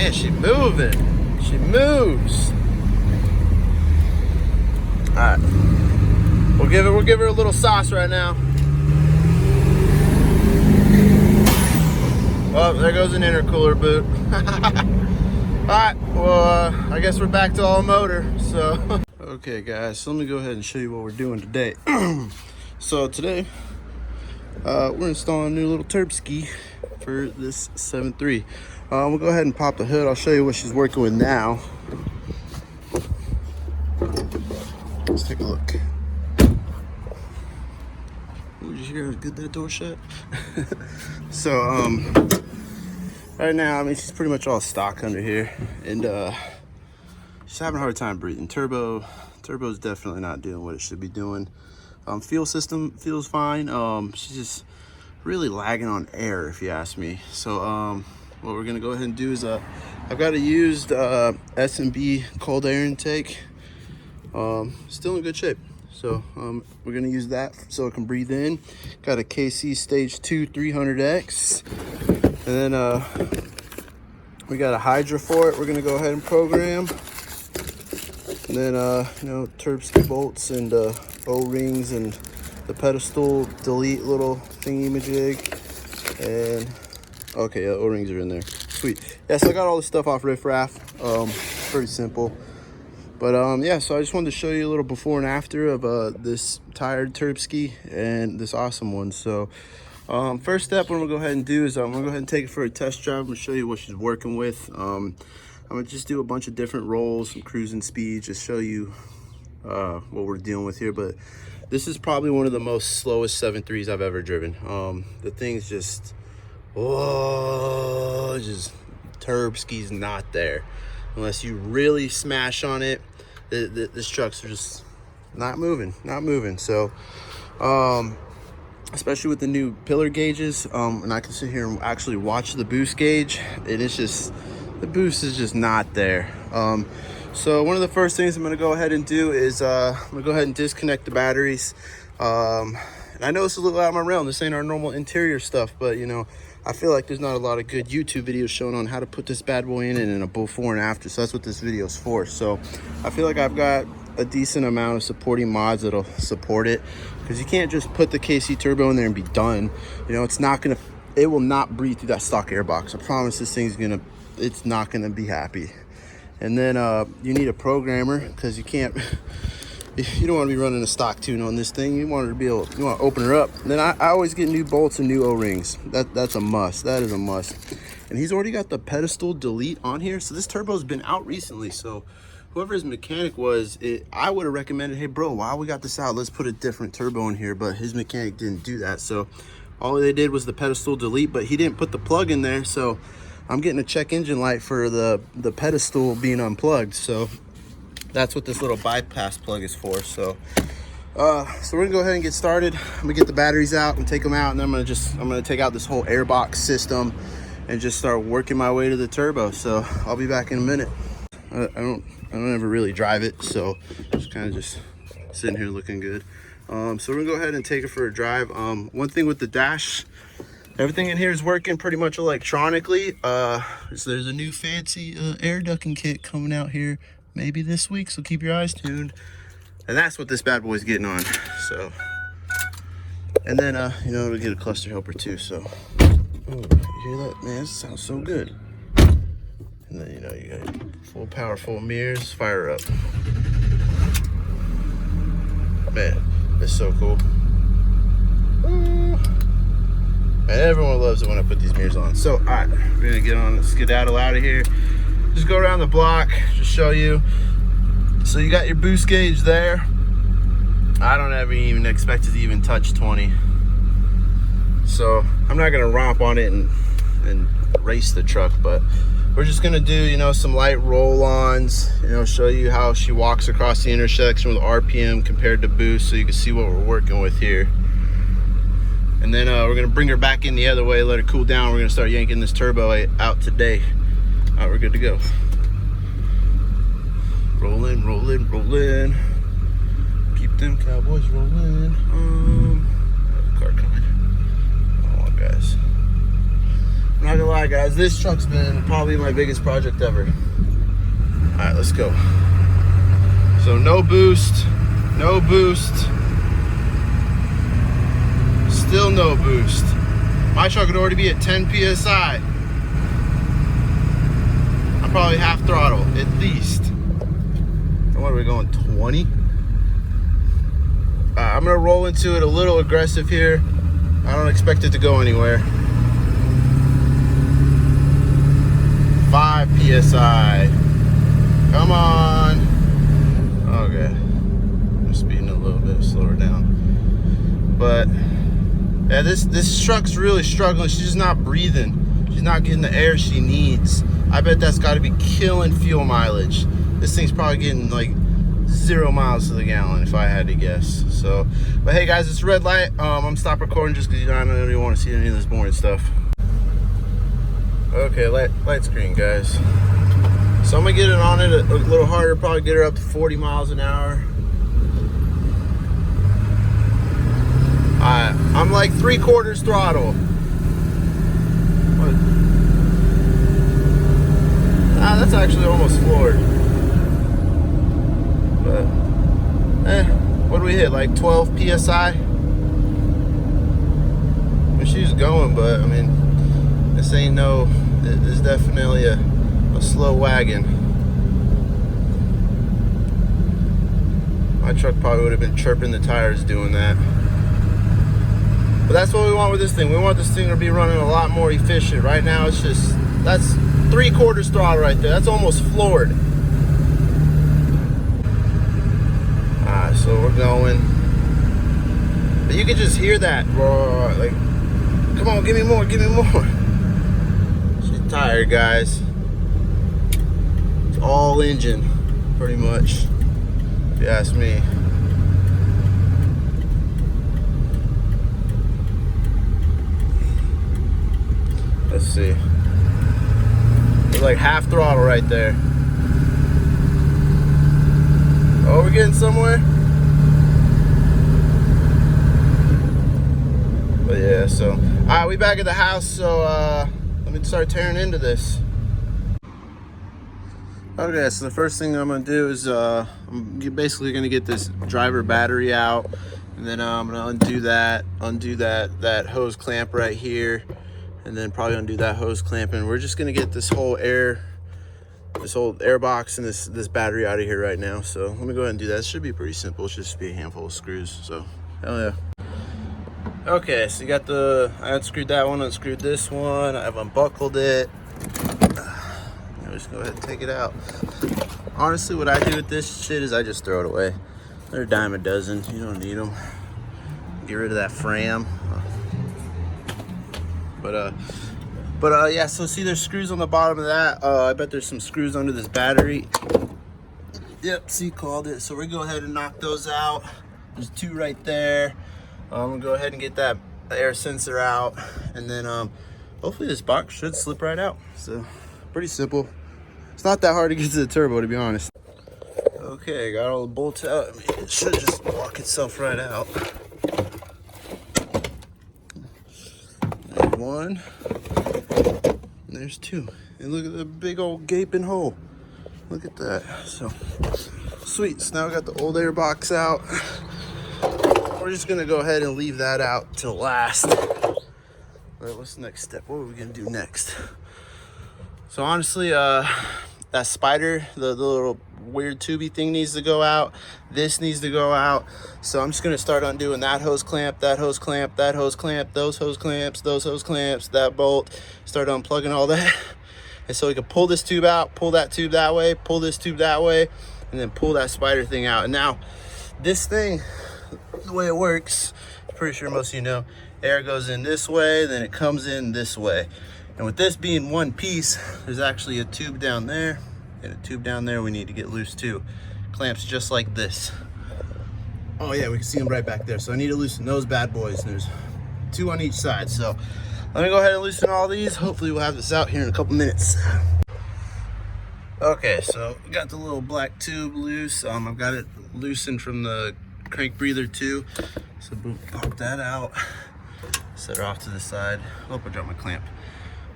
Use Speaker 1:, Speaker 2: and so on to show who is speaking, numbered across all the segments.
Speaker 1: Man, she moving. She moves. All right. We'll give her a little sauce right now. Oh, there goes an intercooler boot. All right, well, I guess we're back to all motor, so. Okay, guys, so let me go ahead and show you what we're doing today. So today, we're installing a new little turb ski for this 7.3. We'll go ahead and pop the hood. I'll show you what she's working with now. Let's take a look. Did you hear how good that door shut? So, right now, I mean, she's pretty much all stock under here, and she's having a hard time breathing. Turbo's definitely not doing what it should be doing. Fuel system feels fine. She's just really lagging on air, if you ask me. So, what we're gonna go ahead and do is, I've got a used S&B cold air intake. Still in good shape. So we're gonna use that so it can breathe in. Got a KC Stage 2 300x, and then we got a Hydra for it. We're gonna go ahead and program, and then you know, Turbski bolts and O-rings and the pedestal delete little thingy majig, and okay, yeah, O-rings are in there. Sweet. Yeah, so I got all this stuff off Riff Raff. Pretty simple. But yeah, so I just wanted to show you a little before and after of this tired Turbski and this awesome one. So first step, what I'm gonna go ahead and do is I'm gonna go ahead and take it for a test drive. I'm gonna show you what she's working with. I'm gonna just do a bunch of different rolls, some cruising speed, just show you what we're dealing with here. But this is probably one of the most slowest 7.3s I've ever driven. The thing's just, oh, just Turbski's not there. Unless you really smash on it, this truck's just not moving. So, especially with the new pillar gauges, and I can sit here and actually watch the boost gauge, and it's just, the boost is just not there. So one of the first things I'm gonna go ahead and do is, I'm gonna go ahead and disconnect the batteries. And I know this is a little out of my realm. This ain't our normal interior stuff, but you know, I feel like there's not a lot of good YouTube videos showing on how to put this bad boy in and in a before and after. So that's what this video is for. So I feel like I've got a decent amount of supporting mods that'll support it, because you can't just put the KC turbo in there and be done. You know, it's not gonna, it will not breathe through that stock air box. I promise this thing's gonna, it's not gonna be happy. And then you need a programmer, because you can't, you don't want to be running a stock tune on this thing. You want her to be able, you want to open her up. And then I always get new bolts and new O-rings. That's a must. That is a must. And he's already got the pedestal delete on here. So this turbo's been out recently. So whoever his mechanic was, I would have recommended, hey bro, while we got this out, let's put a different turbo in here. But his mechanic didn't do that. So all they did was the pedestal delete, but he didn't put the plug in there. So I'm getting a check engine light for the pedestal being unplugged. So that's what this little bypass plug is for. So we're gonna go ahead and get started. I'm gonna get the batteries out and take them out, and then I'm gonna take out this whole airbox system and just start working my way to the turbo. So I'll be back in a minute. I don't ever really drive it, so just kind of just sitting here looking good. So we're gonna go ahead and take it for a drive. One thing with the dash, everything in here is working pretty much electronically. So there's a new fancy air ducting kit coming out here maybe this week, so keep your eyes tuned. And that's what this bad boy's getting on. So, and then you know, we'll get a cluster helper too. So, oh, you hear that, man? This sounds so good. And then, you know, you got full power, full mirrors, fire up. Man, it's so cool. And everyone loves it when I put these mirrors on. So, all right, we're gonna get on, skedaddle out of here. Just go around the block, just show you. So you got your boost gauge there. I don't ever even expect it to even touch 20. So I'm not gonna romp on it and race the truck, but we're just gonna do, you know, some light roll-ons, you know, show you how she walks across the intersection with RPM compared to boost, so you can see what we're working with here. And then we're gonna bring her back in the other way, let her cool down. We're gonna start yanking this turbo out today. All right, we're good to go. Rolling, rolling, rolling. Keep them cowboys rolling. Car coming. Hold on, guys. not gonna lie, guys, this truck's been probably my biggest project ever. All right, let's go. So no boost, no boost, still no boost. My truck would already be at 10 PSI. I'm probably half throttle, at least. And what are we going, 20? I'm gonna roll into it a little aggressive here. I don't expect it to go anywhere. 5 PSI. Come on. Okay. I'm speeding a little bit, slower down. But yeah, this truck's really struggling. She's just not breathing. She's not getting the air she needs. I bet that's gotta be killing fuel mileage. This thing's probably getting like 0 miles to the gallon if I had to guess. So, but hey guys, it's red light. I'm gonna stop recording just because I don't really want to see any of this boring stuff. Okay, light screen, guys. So I'm gonna get it on it a little harder, probably get her up to 40 miles an hour. I'm like 3/4 throttle. What? Ah, that's actually almost floored. But, what do we hit? Like 12 PSI? I mean, she's going, but I mean, this ain't no, it's definitely a slow wagon. My truck probably would have been chirping the tires doing that. But that's what we want with this thing. We want this thing to be running a lot more efficient. Right now, it's just, that's 3/4 throttle right there. That's almost floored. So we're going, but you can just hear that roar, like, come on, give me more, give me more. She's tired, guys. It's all engine, pretty much, if you ask me. Let's see. It's like half throttle right there. Oh, we're getting somewhere. But yeah, so all right, we back at the house. So let me start tearing into this. Okay, so the first thing I'm gonna do is I'm basically gonna get this driver battery out, and then I'm gonna undo that hose clamp right here, and then probably undo that hose clamp, and we're just gonna get this whole air box and this battery out of here right now. So let me go ahead and do that. It should be pretty simple. It should just be a handful of screws. So hell yeah. Okay, so you got I unscrewed that one, unscrewed this one, I've unbuckled it. I'm just go ahead and take it out. Honestly, what I do with this shit is I just throw it away. They're a dime a dozen, you don't need them. Get rid of that frame. But yeah, so see there's screws on the bottom of that. I bet there's some screws under this battery. Yep, see, called it. So we're gonna go ahead and knock those out. There's 2 right there. I'm gonna go ahead and get that air sensor out, and then hopefully this box should slip right out. So pretty simple. It's not that hard to get to the turbo, to be honest. Okay, got all the bolts out. I mean, it should just walk itself right out. There's 1. And there's 2. And look at the big old gaping hole. Look at that. So sweet. So now we got the old air box out. We're just gonna go ahead and leave that out till last. All right, what's the next step? What are we gonna do next? So honestly, that spider, the little weird tubey thing needs to go out. This needs to go out. So I'm just gonna start undoing that hose clamp, that hose clamp, that hose clamp, those hose clamps, that bolt. Start unplugging all that. And so we can pull this tube out, pull that tube that way, pull this tube that way, and then pull that spider thing out. And now this thing, the way it works, I'm pretty sure most of you know, air goes in this way, then it comes in this way. And with this being one piece, there's actually a tube down there and a tube down there we need to get loose too. Clamps just like this. Oh yeah, we can see them right back there. So I need to loosen those bad boys. There's 2 on each side. So let me go ahead and loosen all these. Hopefully we'll have this out here in a couple minutes. Okay, so we got the little black tube loose. I've got it loosened from the crank breather too. So boom, pop that out. Set her off to the side. Oh, I dropped my clamp.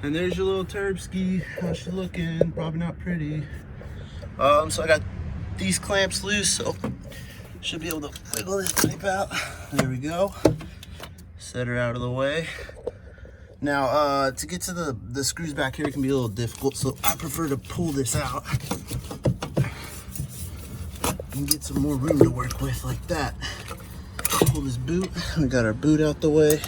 Speaker 1: And there's your little turb ski. How's she looking? Probably not pretty. So I got these clamps loose, so should be able to wiggle this pipe out. There we go. Set her out of the way. Now, to get to the screws back here, it can be a little difficult, so I prefer to pull this out and get some more room to work with like that. Pull this boot. We got our boot out the way.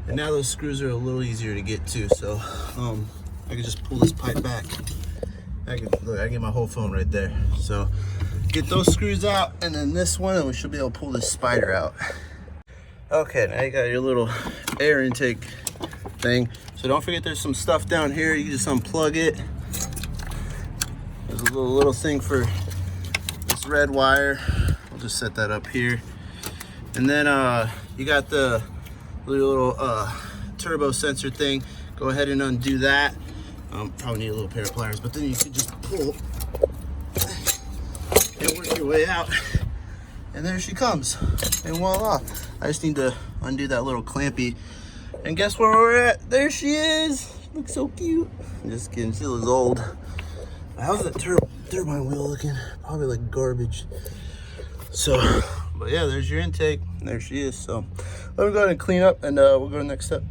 Speaker 1: And now those screws are a little easier to get to, so I can just pull this pipe back. Look, I get my whole phone right there. So get those screws out, and then this one, and we should be able to pull this spider out. Okay, now you got your little air intake thing. So don't forget there's some stuff down here. You can just unplug it. There's a little thing for this red wire. I'll just set that up here. And then you got the little turbo sensor thing. Go ahead and undo that. Probably need a little pair of pliers, but then you can just pull and work your way out. And there she comes. And voila. I just need to undo that little clampy. And guess where we're at? There she is. She looks so cute. Just kidding, she looks old. How's that turbine wheel looking? Probably like garbage. So, but yeah, there's your intake. There she is. So let me go ahead and clean up, and we'll go to the next step.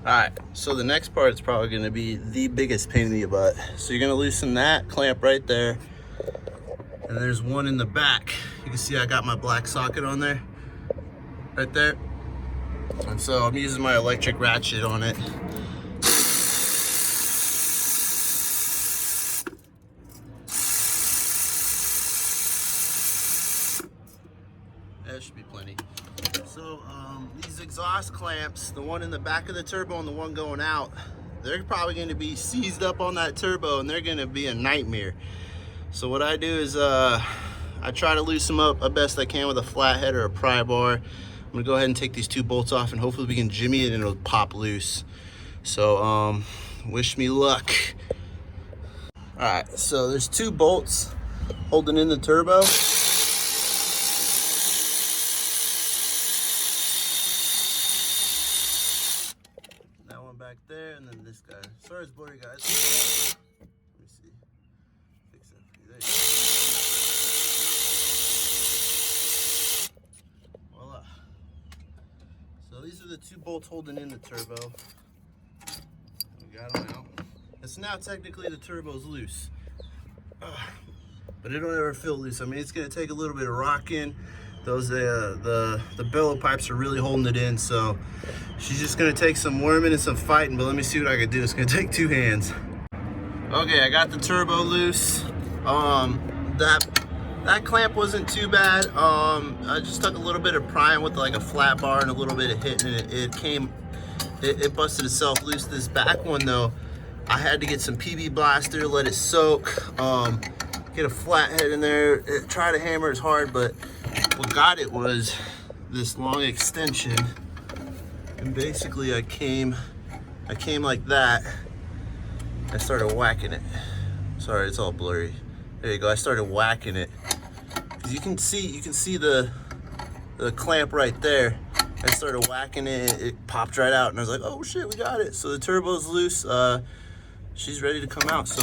Speaker 1: All right, so the next part is probably gonna be the biggest pain in the butt. So you're gonna loosen that clamp right there. And there's one in the back. You can see I got my black socket on there, right there. And so I'm using my electric ratchet on it. That should be plenty. So these exhaust clamps, the one in the back of the turbo and the one going out, they're probably going to be seized up on that turbo, and they're going to be a nightmare. So what I do is I try to loosen them up as best I can with a flathead or a pry bar. I'm gonna go ahead and take these two bolts off, and hopefully we can jimmy it and it'll pop loose. So wish me luck. All right, so there's two bolts holding in the turbo. That one back there, and then this guy. Sorry it's blurry, guys. Let me see. Fix that for you. There you go. Voila. So these are the two bolts holding in the turbo. We got them out. And so now technically the turbo's loose. But it don't ever feel loose. I mean, it's gonna take a little bit of rocking. Those the bellow pipes are really holding it in, so she's just gonna take some worming and some fighting, but let me see what I can do. It's gonna take two hands. Okay, I got the turbo loose. That clamp wasn't too bad. I just took a little bit of prying with like a flat bar and a little bit of hitting, and it busted itself loose. This back one though, I had to get some PB blaster, let it soak, get a flathead in there, try to hammer as hard, but what got it was this long extension. And basically I came like that. I started whacking it. Sorry, it's all blurry. There you go. I started whacking it. Cause you can see the clamp right there. I started whacking it. It popped right out, and I was like, "Oh shit, we got it!" So the turbo's loose. She's ready to come out. So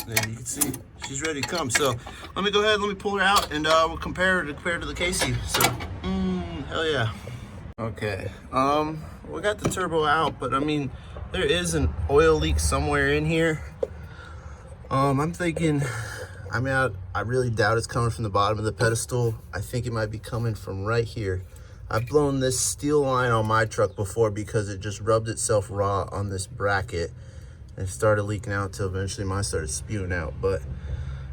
Speaker 1: then you can see she's ready to come. So let me go ahead. Let me pull her out, and we'll compare to the KC. So hell yeah. Okay. We got the turbo out, but I mean, there is an oil leak somewhere in here. I'm thinking, I mean, I really doubt it's coming from the bottom of the pedestal. I think it might be coming from right here. I've blown this steel line on my truck before because it just rubbed itself raw on this bracket and it started leaking out until eventually mine started spewing out. But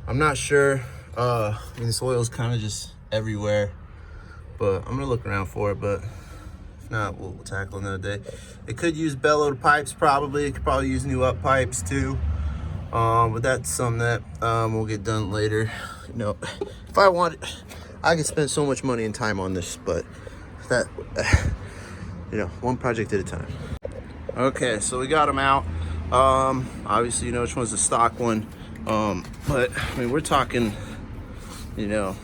Speaker 1: I'm not sure. I mean, this oil is kind of just everywhere, but I'm gonna look around for it. But if not, we'll tackle another day. It could use bellowed pipes probably. It could probably use new up pipes too. But that's something that we'll get done later. You know, if I wanted, I could spend so much money and time on this, but that, you know, one project at a time. Okay, so we got them out. Obviously, you know which one's the stock one. But I mean, we're talking, you know,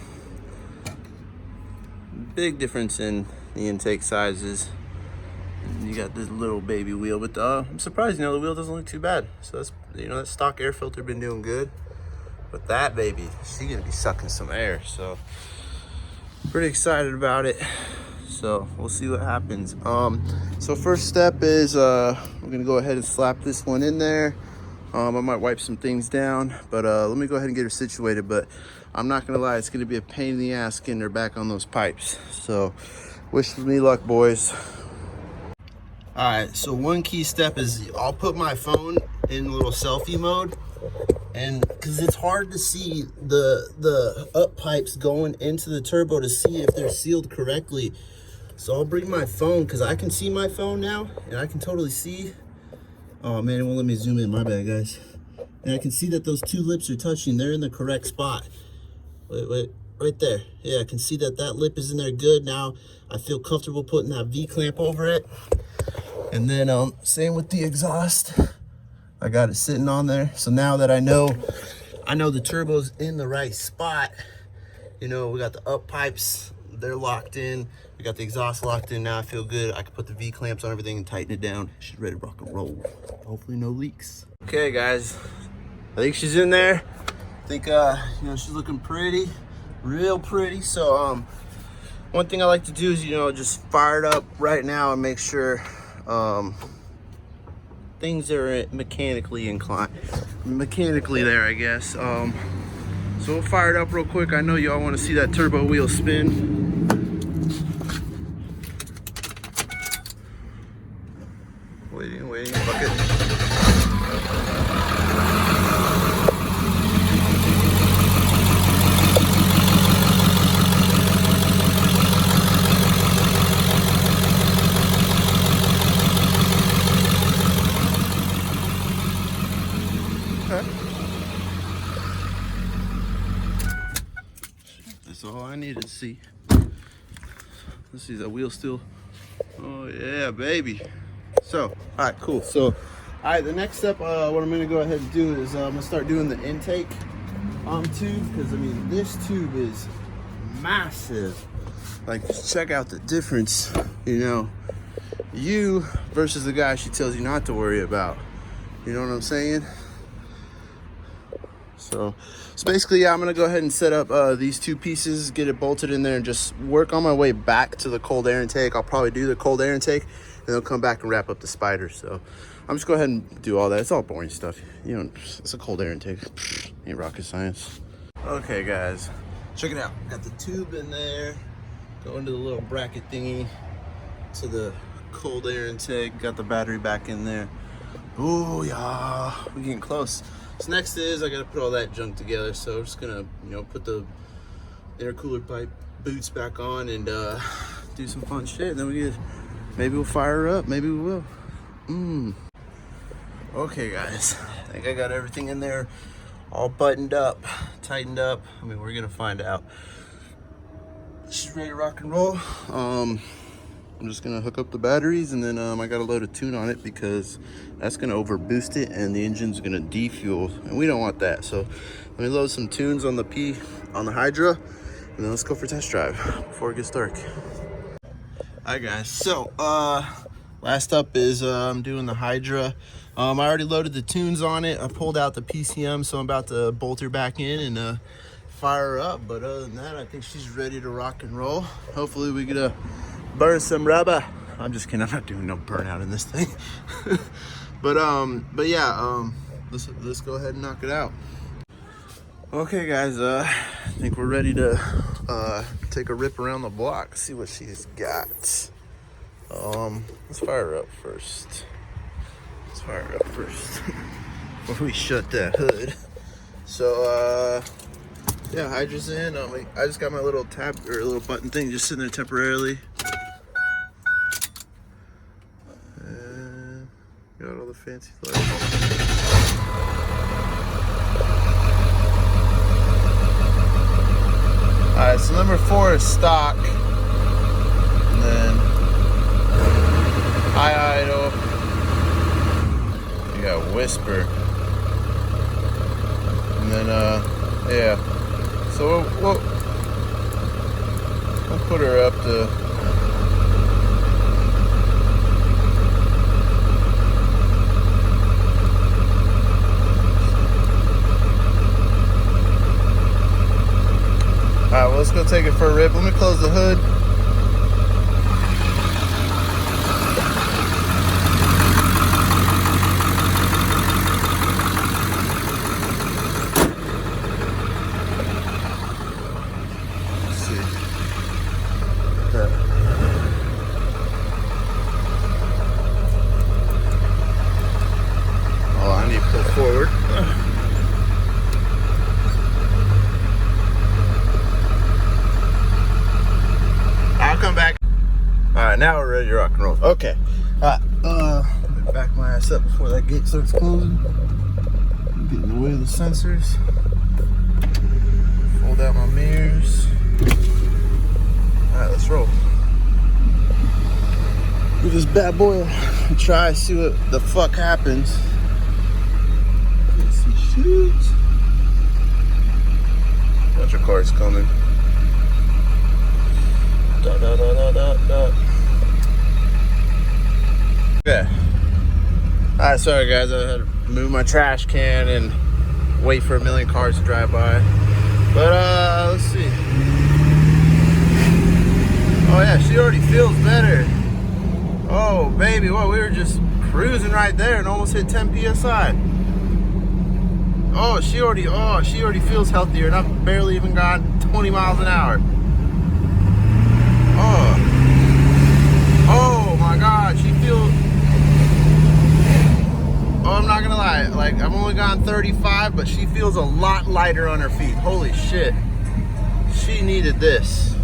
Speaker 1: big difference in the intake sizes. And you got this little baby wheel, but I'm surprised, you know, the wheel doesn't look too bad. So that's, you know, that stock air filter been doing good. But that baby, she's gonna be sucking some air. So pretty excited about it. So we'll see what happens. So first step is we're gonna go ahead and slap this one in there. I might wipe some things down, but let me go ahead and get her situated. But I'm not gonna lie, it's gonna be a pain in the ass getting her back on those pipes. So wish me luck, boys. All right, so one key step is I'll put my phone in a little selfie mode, and because it's hard to see the up pipes going into the turbo to see if they're sealed correctly. So I'll bring my phone, because I can see my phone now, and I can totally see. Oh man, it won't let me zoom in, my bad guys. And I can see that those two lips are touching, they're in the correct spot. Wait, right there. Yeah, I can see that that lip is in there good. Now I feel comfortable putting that V-clamp over it. And then same with the exhaust. I got it sitting on there. So now that I know the turbo's in the right spot, you know, we got the up pipes, they're locked in. We got the exhaust locked in. Now I feel good. I can put the V-clamps on everything and tighten it down. She's ready to rock and roll. Hopefully no leaks. Okay guys, I think she's in there. I think, you know, she's looking pretty, real pretty. So one thing I like to do is, you know, just fire it up right now and make sure things are mechanically inclined, mechanically there, I guess. So we'll fire it up real quick. I know y'all want to see that turbo wheel spin. Waiting, bucket. That's all I needed to see. Let's see, that wheel still. Oh yeah, baby. So, all right, cool. So, all right, the next step, what I'm gonna go ahead and do is I'm gonna start doing the intake tube, because I mean, this tube is massive. Like, check out the difference, you know, you versus the guy she tells you not to worry about. You know what I'm saying? So basically, yeah, I'm gonna go ahead and set up these two pieces, get it bolted in there, and just work on my way back to the cold air intake. I'll probably do the cold air intake, and they'll come back and wrap up the spider. So I'm just go ahead and do all that. It's all boring stuff. You know, it's a cold air intake. Ain't rocket science. Okay, guys, check it out. Got the tube in there. Go into the little bracket thingy to the cold air intake. Got the battery back in there. Ooh, yeah, we're getting close. So next is I gotta put all that junk together. So I'm just gonna, you know, put the intercooler pipe boots back on and do some fun shit. And then maybe we'll fire her up. Maybe we will. Okay, guys, I think I got everything in there all buttoned up, tightened up. I mean, we're gonna find out. She's ready to rock and roll. I'm just gonna hook up the batteries, and then I got a load of tune on it because that's gonna over boost it and the engine's gonna defuel, and we don't want that. So let me load some tunes on the Hydra, and then let's go for a test drive before it gets dark. All right, guys, so last up is I'm doing the Hydra. I already loaded the tunes on it. I pulled out the PCM, so I'm about to bolt her back in and fire her up. But other than that, I think she's ready to rock and roll. Hopefully we get a burn some rubber. I'm just kidding, I'm not doing no burnout in this thing. but yeah, let's go ahead and knock it out. Okay guys, I think we're ready to take a rip around the block, see what she's got. Let's fire her up first. Before we shut that hood. So yeah, Hydra's in. I just got my little tab or a little button thing just sitting there temporarily. And got all the fancy lights. Alright, so number 4 is stock. And then high idle. You got whisper. And then yeah. So we'll put her up to let's go take it for a rip. Let me close the hood. Let's see. Oh, I need to pull forward. Come back. All right, now we're ready to rock and roll. Okay. All right. Let me back my ass up before that gate starts closing. Get in the way of the sensors. Fold out my mirrors. All right, let's roll. Give this bad boy a try, see what the fuck happens. Let's see, shoot. Bunch of cars coming. Da, da, da, da, da, da. Okay. Alright, sorry guys, I had to move my trash can and wait for a million cars to drive by. But let's see. Oh yeah, she already feels better. Oh baby, well, we were just cruising right there and almost hit 10 PSI. Oh, she already feels healthier, and I've barely even got 20 miles an hour. Oh my God, she feels. Oh, I'm not gonna lie. Like, I've only gone 35, but she feels a lot lighter on her feet. Holy shit, she needed this.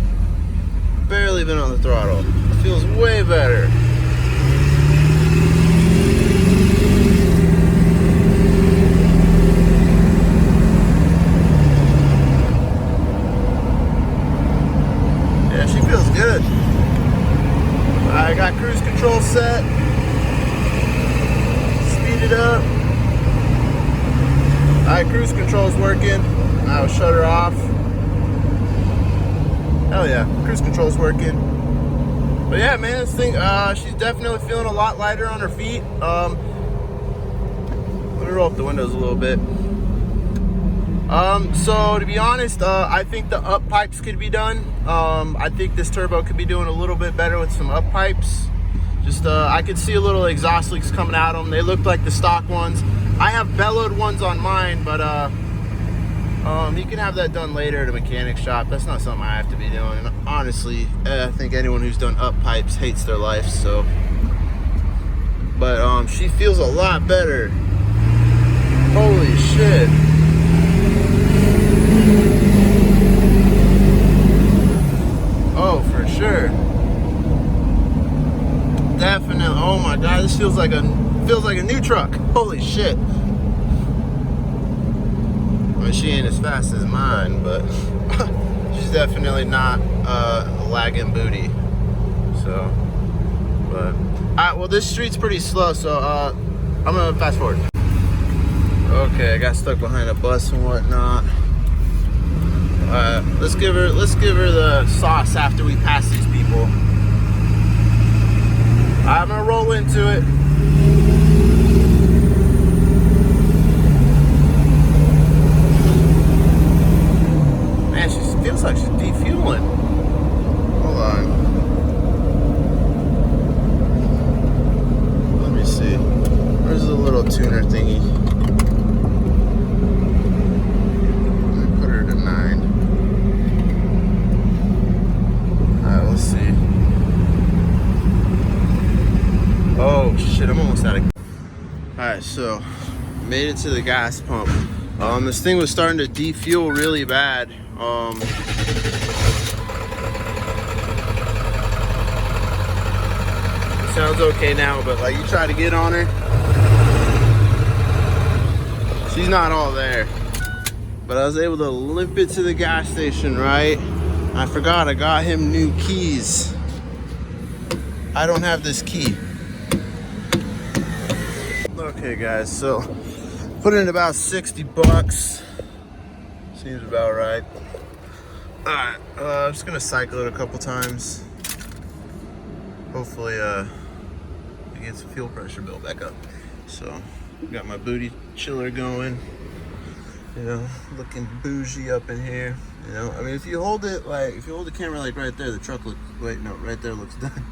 Speaker 1: Barely been on the throttle. Feels way better. Yeah, she feels good. I got cruise control set. Speed it up. Alright, cruise control's working. I will shut her off. Hell yeah, cruise control's working. But yeah, man, this thing, she's definitely feeling a lot lighter on her feet. Let me roll up the windows a little bit. So to be honest, I think the up pipes could be done. I think this turbo could be doing a little bit better with some up pipes. Just, I could see a little exhaust leaks coming out of them. They look like the stock ones. I have bellowed ones on mine, but, you can have that done later at a mechanic shop. That's not something I have to be doing. And honestly, I think anyone who's done up pipes hates their life, so. But, she feels a lot better. Holy shit. Oh, for sure. Definitely. Oh my God, this feels like a new truck. Holy shit. I mean, she ain't as fast as mine, but she's definitely not a lagging booty. So, but well, this street's pretty slow, so I'm gonna fast forward. Okay, I got stuck behind a bus and whatnot. Let's give her the sauce after we pass these people. I'm gonna roll into it. Man, she feels like she's defueling. Hold on. Let me see. Where's the little tuner thingy? Oh shit, I'm almost out of. Alright, so made it to the gas pump. This thing was starting to defuel really bad. It sounds okay now, but like you try to get on her, she's not all there. But I was able to limp it to the gas station, right? I forgot I got him new keys. I don't have this key. Okay guys, so put in about 60 bucks. Seems about right. Alright, I'm just gonna cycle it a couple times. Hopefully we get some fuel pressure built back up. So got my booty chiller going. You know, looking bougie up in here. You know, I mean, if you hold it like, if you hold the camera like right there, the truck looks, wait, no, right there looks done.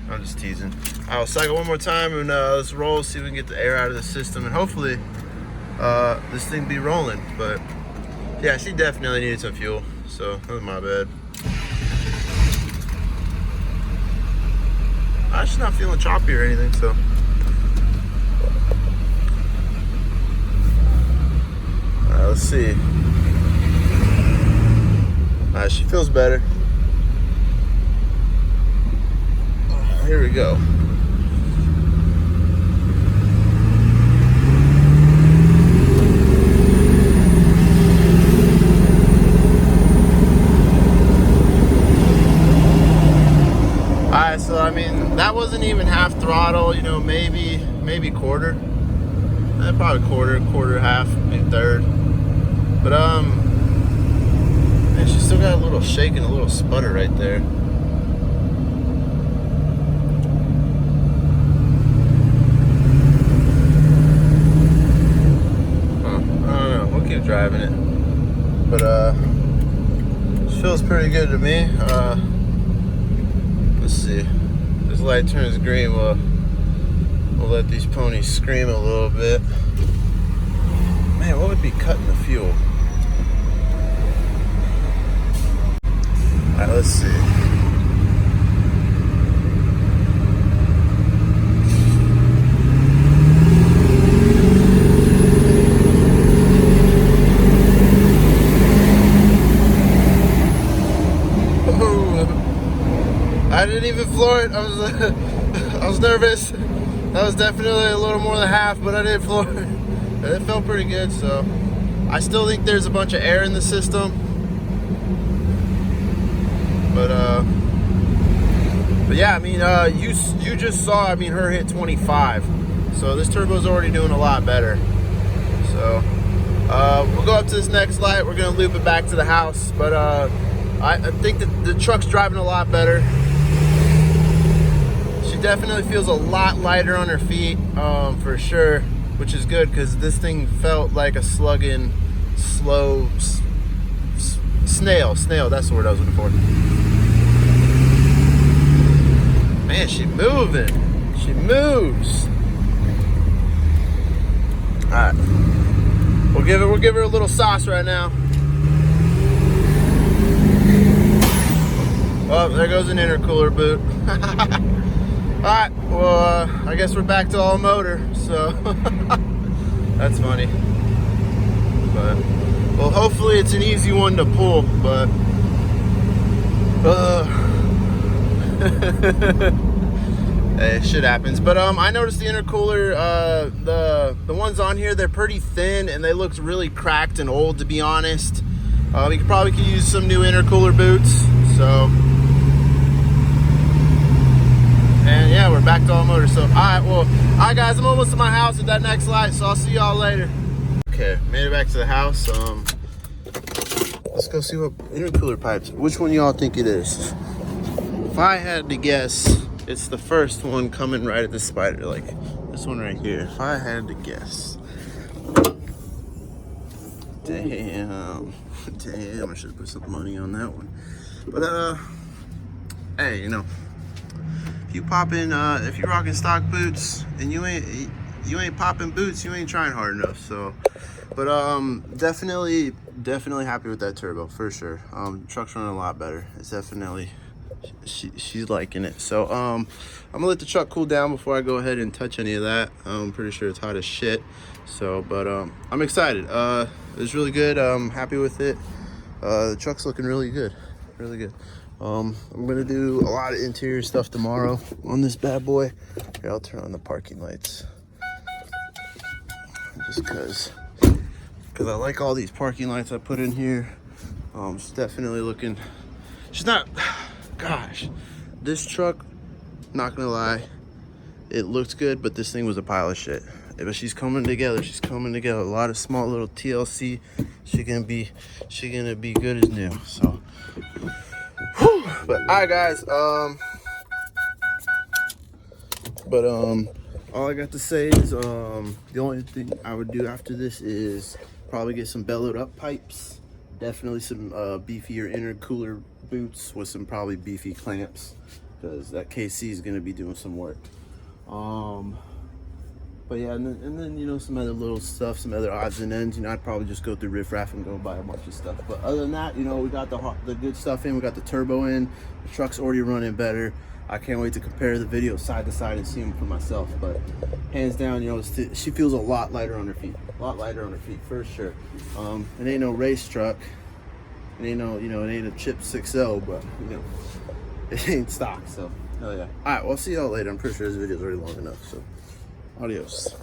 Speaker 1: I'm just teasing. I'll cycle one more time and let's roll, see if we can get the air out of the system, and hopefully this thing be rolling. But yeah, she definitely needed some fuel, so that was my bad. I'm just not feeling choppy or anything, so. Let's see. Alright, she feels better. Here we go. Alright, so I mean, that wasn't even half throttle, you know, maybe quarter. Probably quarter, half, maybe third. But man, she's still got a little shake and a little sputter right there. I don't know. We'll keep driving it. But it feels pretty good to me. Let's see. This light turns green. We'll let these ponies scream a little bit. Man, what would be cutting the fuel? Alright, let's see. Oh, I didn't even floor it. I was nervous. That was definitely a little more than half, but I didn't floor it. It felt pretty good, so I still think there's a bunch of air in the system. But yeah, I mean, you just saw, I mean, her hit 25. So this turbo's already doing a lot better. So we'll go up to this next light. We're gonna loop it back to the house. But I think that the truck's driving a lot better. She definitely feels a lot lighter on her feet, for sure, which is good because this thing felt like a slow snail. That's the word I was looking for. Man, she moving. She moves. All right, we'll give her a little sauce right now. Oh, there goes an intercooler boot. All right, well, I guess we're back to all motor, so that's funny. But, well, hopefully it's an easy one to pull, but hey, shit happens. But I noticed the intercooler, the ones on here, they're pretty thin and they look really cracked and old, to be honest. We probably could use some new intercooler boots, so. And yeah, we're back to all motor. So, all right, guys, I'm almost to my house at that next light, so I'll see y'all later. Okay, made it back to the house. Let's go see what intercooler pipes. Which one y'all think it is? If I had to guess, it's the first one coming right at the spider, like this one right here. If I had to guess. Damn, I should have put some money on that one. But hey, you know, if you if you rocking stock boots and you ain't popping boots, you ain't trying hard enough. So, but definitely happy with that turbo for sure. Truck's running a lot better. It's definitely, she's liking it. So I'm gonna let the truck cool down before I go ahead and touch any of that. I'm pretty sure it's hot as shit. So, but I'm excited. It was really good. I'm happy with it. The truck's looking really good, really good. I'm gonna do a lot of interior stuff tomorrow on this bad boy. Here, I'll turn on the parking lights just because I like all these parking lights I put in here. It's definitely looking, she's not, gosh, this truck, not gonna lie, it looks good, but this thing was a pile of shit. But she's coming together. She's coming together. A lot of small little TLC. She's gonna be good as new. So, whew. But all right, guys. All I got to say is the only thing I would do after this is probably get some bellowed up pipes. Definitely some beefier intercooler boots with some probably beefy clamps, because that KC is going to be doing some work. But yeah, and then you know, some other little stuff, some other odds and ends. You know, I'd probably just go through Riff Raff and go buy a bunch of stuff. But other than that, you know, we got the good stuff in. We got the turbo in. The truck's already running better. I can't wait to compare the videos side to side and see them for myself. But hands down, you know, she feels a lot lighter on her feet. A lot lighter on her feet for sure. It ain't no race truck. It ain't no, you know, it ain't a Chip 6.0, but you know, it ain't stock. So hell yeah. All right, well, I'll see y'all later. I'm pretty sure this video's already long enough. So adios.